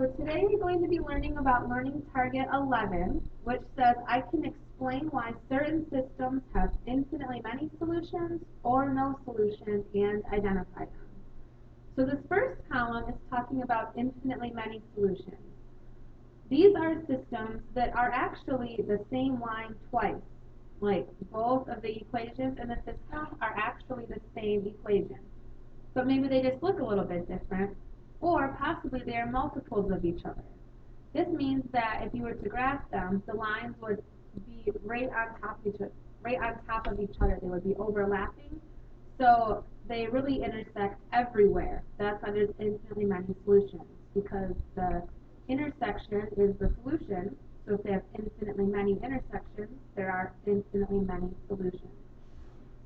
So today we're going to be learning about Learning Target 11, which says I can explain why certain systems have infinitely many solutions or no solution and identify them. So this first column is talking about infinitely many solutions. These are systems that are actually the same line twice. Like both of the equations in the system are actually the same equation. But maybe they just look a little bit different, or possibly they are multiples of each other. This means that if you were to graph them, the lines would be right on top of each other. They would be overlapping. So they really intersect everywhere. That's why there's infinitely many solutions, because the intersection is the solution. So if they have infinitely many intersections, there are infinitely many solutions.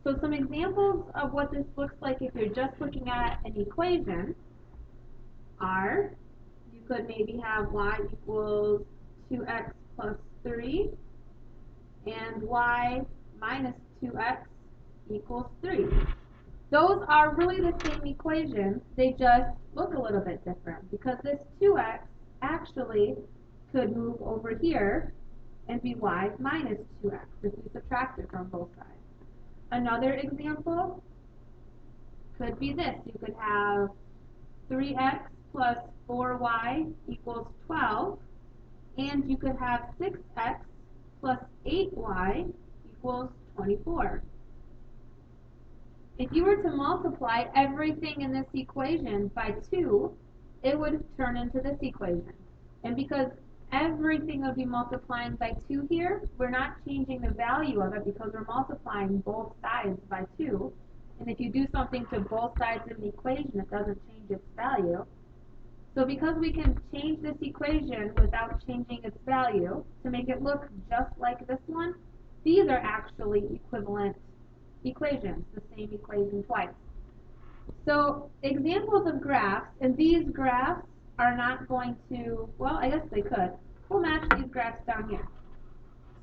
So some examples of what this looks like if you're just looking at an equation are, you could maybe have y equals 2x plus 3 and y minus 2x equals 3. Those are really the same equation, they just look a little bit different because this 2x actually could move over here and be y minus 2x if we subtract it from both sides. Another example could be this. You could have 3x plus 4y equals 12, and you could have 6x plus 8y equals 24. If you were to multiply everything in this equation by 2, it would turn into this equation. And because everything would be multiplying by 2 here, we're not changing the value of it because we're multiplying both sides by 2. And if you do something to both sides in the equation, it doesn't change its value. So because we can change this equation without changing its value to make it look just like this one, these are actually equivalent equations, the same equation twice. So examples of graphs, and these graphs are not going to, well, I guess they could. We'll match these graphs down here.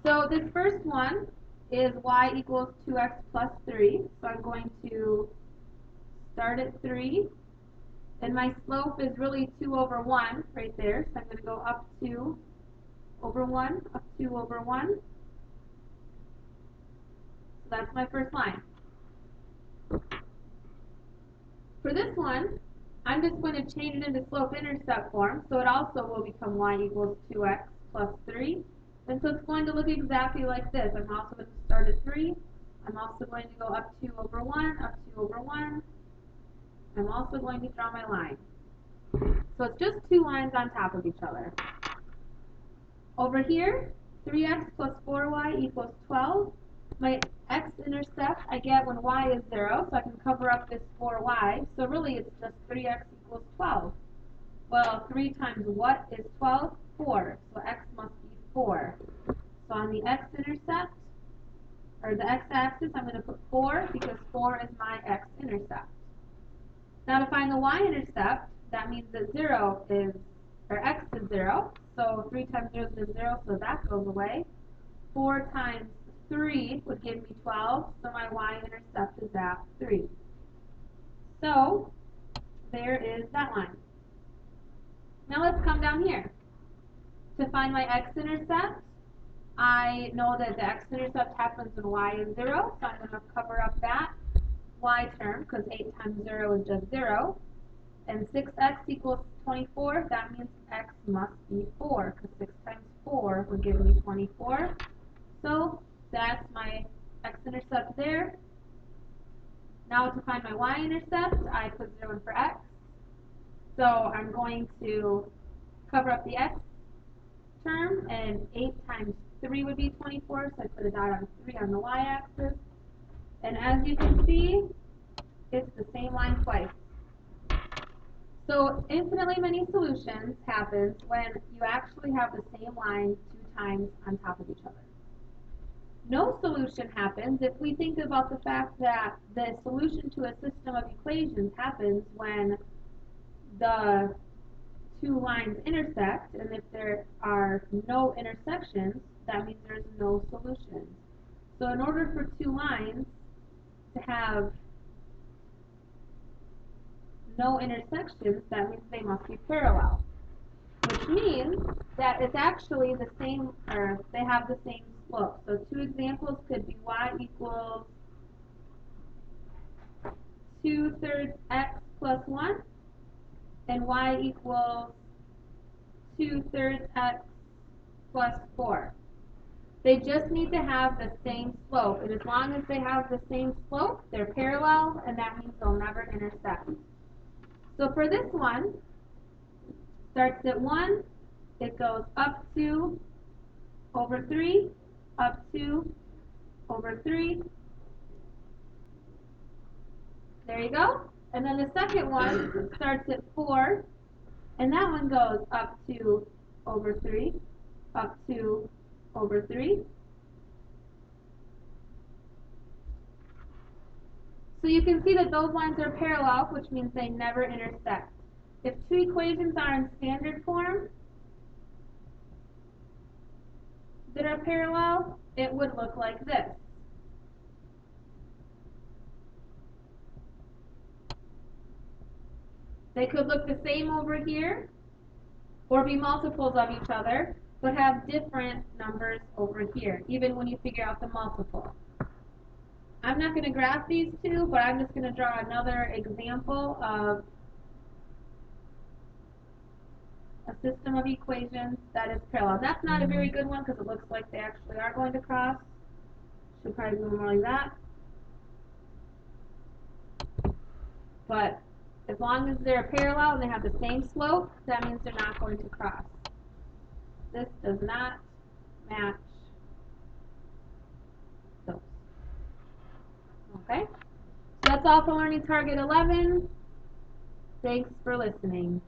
So this first one is y equals 2x plus 3. So I'm going to start at 3. And my slope is really 2 over 1 right there. So I'm going to go up 2 over 1, up 2 over 1. So that's my first line. For this one, I'm just going to change it into slope-intercept form, so it also will become y equals 2x plus 3. And so it's going to look exactly like this. I'm also going to start at 3. I'm also going to go up 2 over 1, up 2 over 1. I'm also going to draw my line. So it's just two lines on top of each other. Over here, 3x plus 4y equals 12. My x-intercept I get when y is 0, so I can cover up this 4y. So really it's just 3x equals 12. Well, 3 times what is 12? 4. So x must be 4. So on the x-intercept, or the x-axis, I'm going to put 4 because 4 is my x-intercept. Now to find the y-intercept, that means that 0 is, or x is 0. So 3 times 0 is 0, so that goes away. 4 times 3 would give me 12, so my y-intercept is at 3. So there is that line. Now let's come down here. To find my x-intercept, I know that the x-intercept happens when y is 0, so I'm going to cover up that y term, because 8 times 0 is just 0. And 6x equals 24, that means x must be 4, because 6 times 4 would give me 24. So that's my x-intercept there. Now to find my y-intercept, I put 0 in for x. So I'm going to cover up the x term, and 8 times 3 would be 24, so I put a dot on 3 on the y-axis. And as you can see, it's the same line twice. So infinitely many solutions happens when you actually have the same line 2 times on top of each other. No solution happens if we think about the fact that the solution to a system of equations happens when the two lines intersect, and if there are no intersections, that means there's no solution. So in order for two lines to have no intersections, that means they must be parallel, which means that it's actually the same, or they have the same slope. So two examples could be y equals 2/3 x plus 1 and y equals 2/3 x plus 4. They just need to have the same slope, and as long as they have the same slope, they're parallel, and that means they'll never intersect. So for this one, starts at 1, it goes up 2 over 3, up 2 over 3. There you go. And then the second one starts at 4, and that one goes up 2 over 3, up 2 over 3. So you can see that those lines are parallel, which means they never intersect. If two equations are in standard form that are parallel, it would look like this. They could look the same over here, or be multiples of each other, but have different numbers over here, even when you figure out the multiple. I'm not going to graph these two, but I'm just going to draw another example of a system of equations that is parallel. That's not a very good one because it looks like they actually are going to cross. Should probably do more like that. But as long as they're parallel and they have the same slope, that means they're not going to cross. This does not match those. Okay? So that's all for Learning Target 11. Thanks for listening.